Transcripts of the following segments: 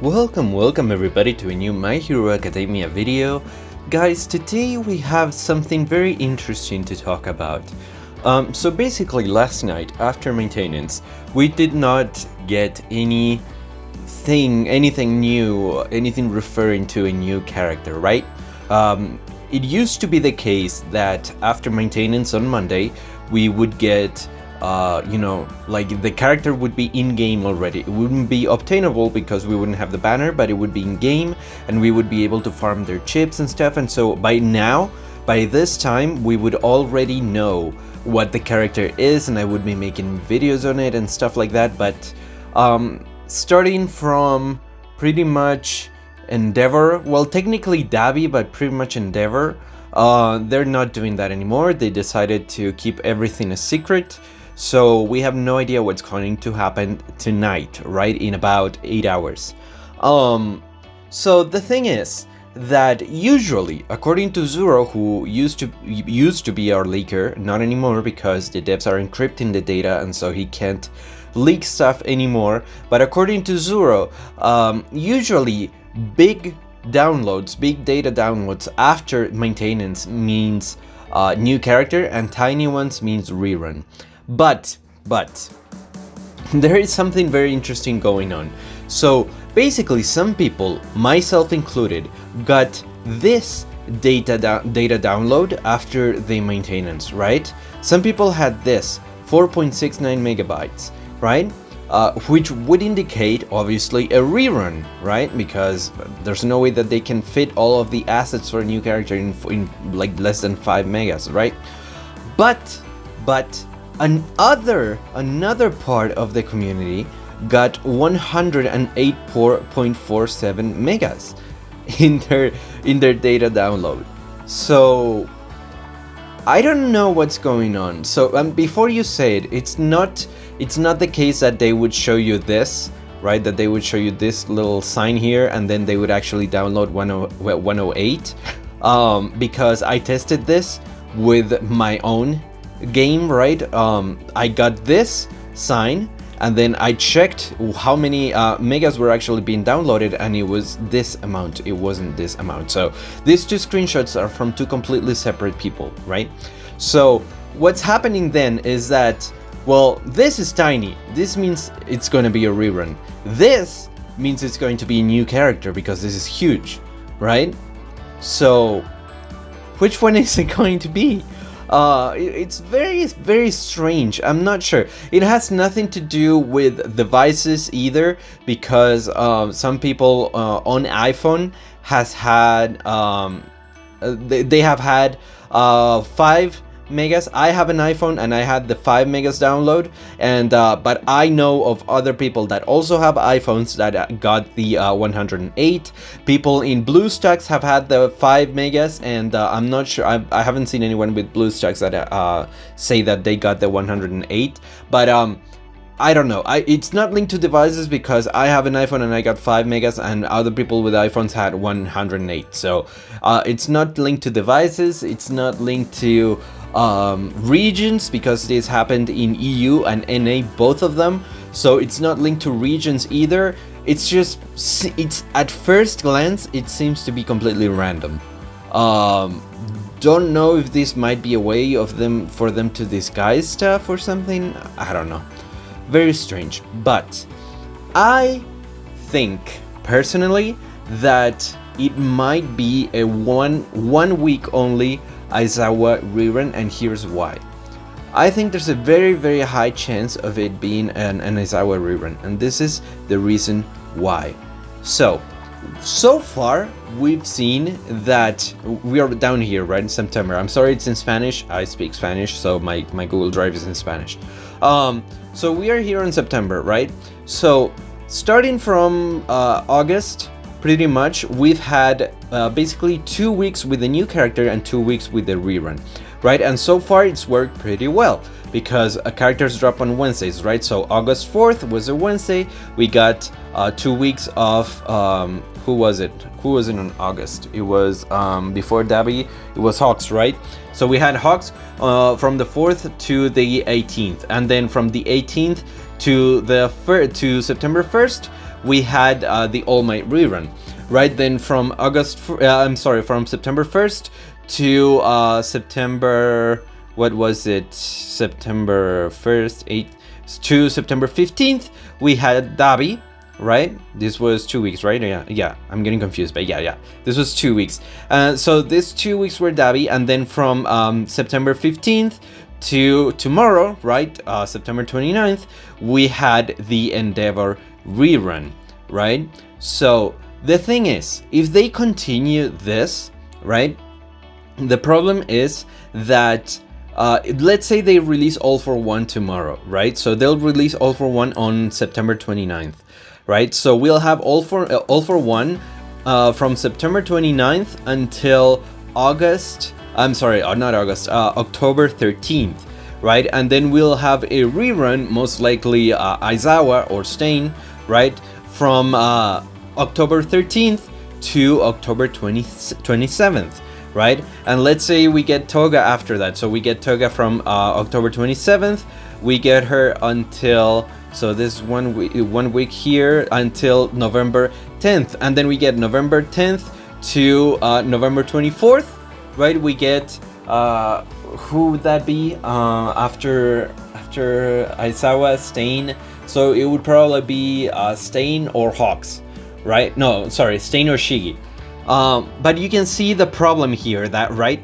Welcome everybody to a new My Hero Academia video. Guys, today we have something very interesting to talk about. So basically last night after maintenance, we did not get anything new, anything referring to a new character, right? It used to be the case that after maintenance on Monday, we would get like the character would be in-game already. It wouldn't be obtainable because we wouldn't have the banner, but it would be in-game and we would be able to farm their chips and stuff. And so by this time, we would already know what the character is and I would be making videos on it and stuff like that. But starting from pretty much Endeavor, well, technically Dabi, but pretty much Endeavor, they're not doing that anymore. They decided to keep everything a secret. So we have no idea what's going to happen tonight, right? In about 8 hours. So the thing is that usually, according to Zuro, who used to be our leaker, not anymore because the devs are encrypting the data and so he can't leak stuff anymore. But according to Zuro, usually big data downloads after maintenance means new character, and tiny ones means rerun. But there is something very interesting going on. So basically some people, myself included, got this data download after the maintenance, right? Some people had this 4.69 megabytes, right? Which would indicate obviously a rerun, right? Because there's no way that they can fit all of the assets for a new character in like less than 5 megas, right? But another part of the community got 108.47 megas in their data download. So I don't know what's going on. So before you say it, it's not the case that they would show you this, right? That they would show you this little sign here and then they would actually download 108, because I tested this with my own game, right? I got this sign and then I checked how many megas were actually being downloaded and it was this amount. It wasn't this amount. So these two screenshots are from two completely separate people, right? So what's happening then is that, well, this is tiny. This means it's going to be a rerun. This means it's going to be a new character because this is huge, right? So which one is it going to be? It's very strange. I'm not sure. It has nothing to do with devices either, because some people on iPhone has had they have had 5 megas. I have an iPhone and I had the 5 megas download, and but I know of other people that also have iPhones that got the 108. People in BlueStacks have had the 5 megas, and I'm not sure. I haven't seen anyone with BlueStacks that say that they got the 108. But I don't know. It's not linked to devices because I have an iPhone and I got 5 megas and other people with iPhones had 108. So it's not linked to devices. It's not linked to regions because this happened in EU and NA, both of them. So it's not linked to regions either. It's just, it's at first glance, it seems to be completely random. Don't know if this might be a way for them to disguise stuff or something. I don't know. Very strange. But I think personally that it might be a one week only Aizawa rerun, and here's why. I think there's a very high chance of it being an Aizawa rerun, and this is the reason why. So far we've seen that we are down here, right, in September. I'm sorry, it's in Spanish. I speak Spanish, so my Google Drive is in Spanish. So we are here in September, right? So starting from August, pretty much, we've had basically 2 weeks with a new character and 2 weeks with the rerun, right? And so far it's worked pretty well because characters drop on Wednesdays, right? So August 4th was a Wednesday. We got 2 weeks of who was it in August? It was before Dabi, it was Hawks, right? So we had Hawks from the 4th to the 18th, and then from the 18th to September 1st we had the All Might rerun, right? Then from from September 1st to September, what was it? September 1st, 8th to September 15th, we had Dabi, right? This was 2 weeks, right? Yeah, I'm getting confused, but yeah, this was 2 weeks. So these 2 weeks were Dabi, and then from September 15th to tomorrow, right, September 29th, we had the Endeavor rerun, right? So the thing is, if they continue this, right, the problem is that let's say they release All for One tomorrow, right? So they'll release All for One on September 29th, right? So we'll have All for One from September 29th until October 13th, right? And then we'll have a rerun, most likely Aizawa or Stain, right? From October 13th to October 27th. Right? And let's say we get Toga after that. So we get Toga from October 27th. We get her until, so this 1 week here until November 10th. And then we get November 10th to November 24th. Right? We get, who would that be? After Aizawa, Stain. So it would probably be Stain or Hawks. Right? No, sorry, Stain or Shigi. But you can see the problem here, that right,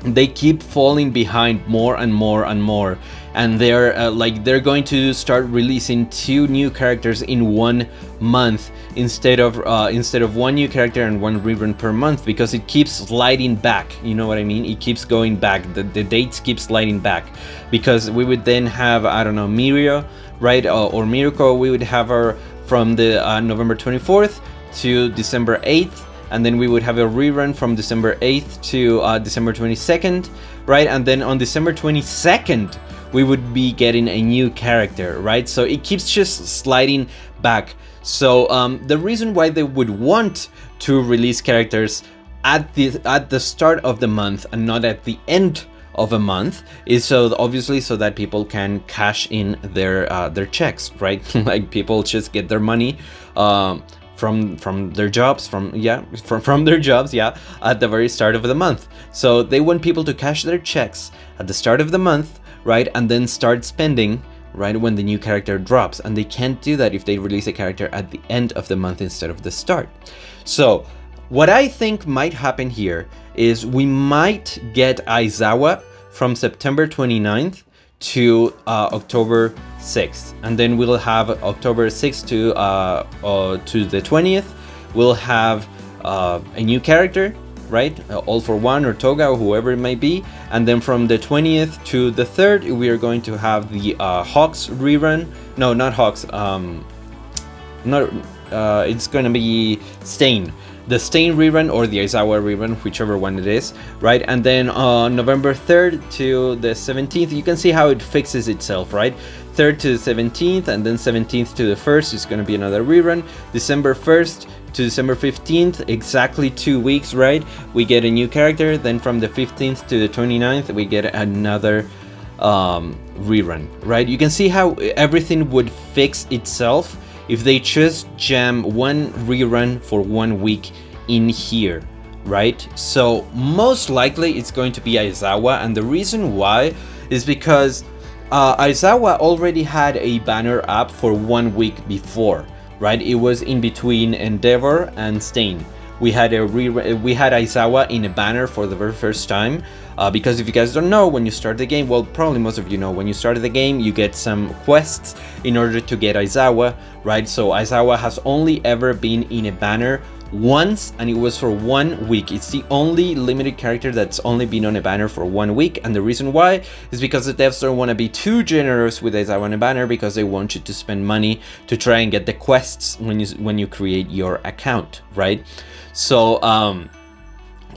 they keep falling behind more and more and more, and they're going to start releasing 2 new characters in 1 month instead of 1 new character and 1 rerun per month, because it keeps sliding back. You know what I mean? It keeps going back. The dates keep sliding back, because we would then have, I don't know, Mirio, right, or Mirko. We would have her from the November 24th to December 8th. And then we would have a rerun from December 8th to December 22nd, right? And then on December 22nd, we would be getting a new character, right? So it keeps just sliding back. So the reason why they would want to release characters at the start of the month and not at the end of a month is obviously so that people can cash in their checks, right? Like people just get their money from their jobs, from their jobs, at the very start of the month. So they want people to cash their checks at the start of the month, right, and then start spending right when the new character drops. And they can't do that if they release a character at the end of the month instead of the start. So what I think might happen here is we might get Aizawa from September 29th to October 6th, and then we'll have October 6th to the 20th. We'll have a new character, right? All for One or Toga or whoever it might be, and then from the 20th to the 3rd, we are going to have the Hawks rerun. No, not Hawks. It's going to be Stain. The Stain rerun or the Aizawa rerun, whichever one it is, right? And then on November 3rd to the 17th, you can see how it fixes itself, right? 3rd to the 17th, and then 17th to the 1st is going to be another rerun. December 1st to December 15th, exactly 2 weeks, right? We get a new character. Then from the 15th to the 29th, we get another rerun, right? You can see how everything would fix itself if they just jam 1 rerun for 1 week in here, right? So most likely it's going to be Aizawa, and the reason why is because Aizawa already had a banner up for 1 week before, right? It was in between Endeavor and Stain. We had Aizawa in a banner for the very first time, because if you guys don't know, when you start the game, well, probably most of you know, when you start the game, you get some quests in order to get Aizawa, right? So Aizawa has only ever been in a banner once, and it was for 1 week. It's the only limited character that's only been on a banner for 1 week, and the reason why is because the devs don't want to be too generous with Aizawa on a banner, because they want you to spend money to try and get the quests when you create your account, right? So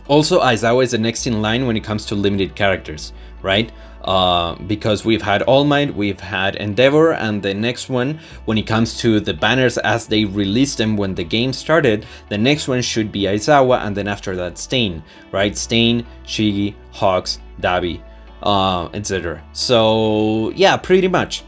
also Aizawa is the next in line when it comes to limited characters, right? Because we've had All Might, we've had Endeavor, and the next one, when it comes to the banners as they released them when the game started, the next one should be Aizawa, and then after that Stain, right? Stain, Shigi, Hawks, Dabi, etc. So yeah, pretty much.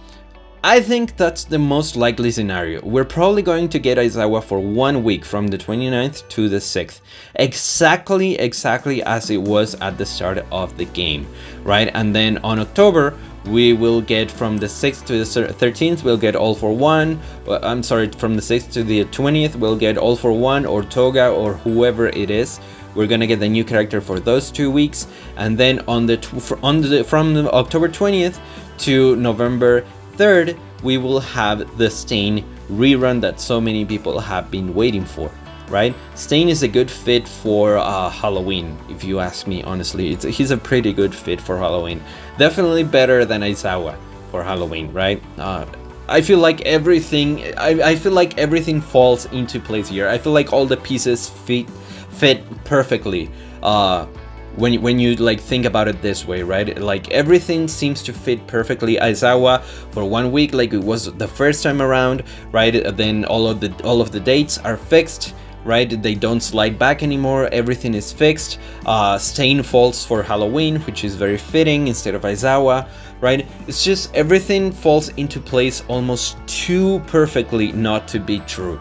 I think that's the most likely scenario. We're probably going to get Aizawa for 1 week from the 29th to the 6th, exactly as it was at the start of the game, right? And then on October, we will get from the 6th to the 13th, we'll get All for One. I'm sorry, from the 6th to the 20th, we'll get All for One or Toga or whoever it is. We're gonna get the new character for those 2 weeks, and then from October 20th to November 3rd, we will have the Stain rerun that so many people have been waiting for, right? Stain is a good fit for Halloween, if you ask me honestly. He's a pretty good fit for Halloween. Definitely better than Aizawa for Halloween, right? I feel like everything falls into place here. I feel like all the pieces fit perfectly when you like think about it this way, right? Like everything seems to fit perfectly. Aizawa for 1 week, like it was the first time around, right? Then all of the dates are fixed, right? They don't slide back anymore. Everything is fixed. Stain falls for Halloween, which is very fitting instead of Aizawa, right? It's just everything falls into place almost too perfectly not to be true.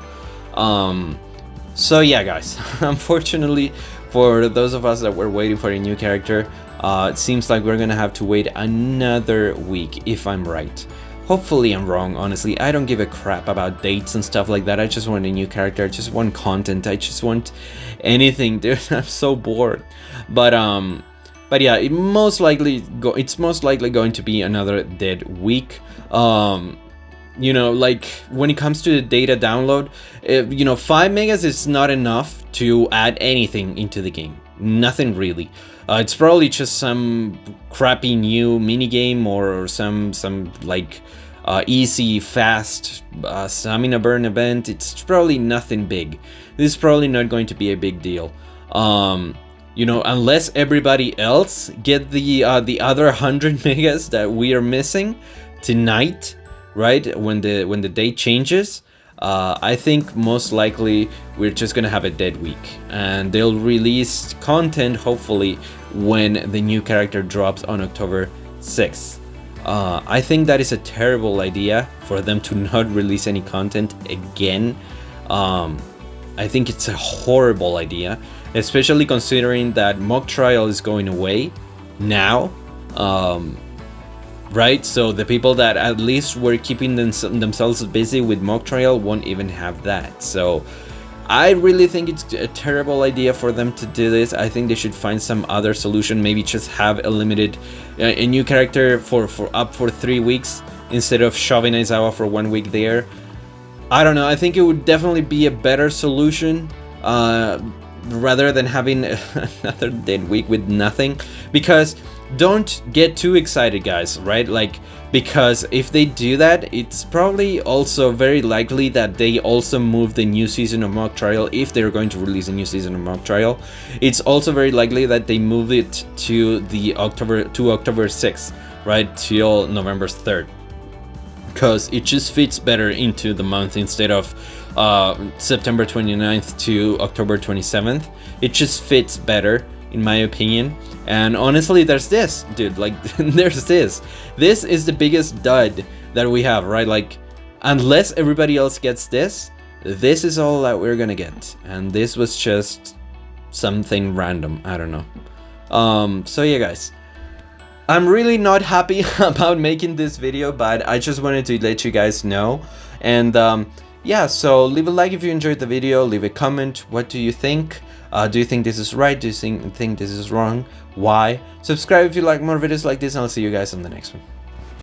So yeah, guys, unfortunately for those of us that were waiting for a new character, it seems like we're gonna have to wait another week, if I'm right. Hopefully I'm wrong, honestly. I don't give a crap about dates and stuff like that. I just want a new character. I just want content. I just want anything, dude. I'm so bored. But yeah, it's most likely going to be another dead week. You know, like when it comes to the data download, you know, 5 megas is not enough to add anything into the game. Nothing really. It's probably just some crappy new minigame or some like easy, fast stamina burn event. It's probably nothing big. This is probably not going to be a big deal. You know, unless everybody else get the other 100 megas that we are missing tonight, right? When the date changes, I think most likely we're just gonna have a dead week, and they'll release content hopefully when the new character drops on October 6th. I think that is a terrible idea for them to not release any content again. I think it's a horrible idea, especially considering that mock trial is going away now. Right, so the people that at least were keeping themselves busy with mock trial won't even have that. So I really think it's a terrible idea for them to do this. I think they should find some other solution. Maybe just have a limited a new character for 3 weeks instead of shoving Aizawa for 1 week there. I don't know. I think it would definitely be a better solution rather than having another dead week with nothing. Because don't get too excited, guys, right? Like, because if they do that, it's probably also very likely that they also move the new season of mock trial. If they're going to release a new season of mock trial, it's also very likely that they move it to October 6th, right, till November 3rd, because it just fits better into the month instead of September 29th to October 27th. It just fits better, in my opinion. And honestly, there's this, dude, like, there's this. This is the biggest dud that we have, right? Like, unless everybody else gets this, this is all that we're gonna get. And this was just something random, I don't know. So yeah, guys, I'm really not happy about making this video, but I just wanted to let you guys know. And yeah, so leave a like if you enjoyed the video, leave a comment. What do you think? Do you think this is right? Do you think this is wrong? Why? Subscribe if you like more videos like this, and I'll see you guys on the next one.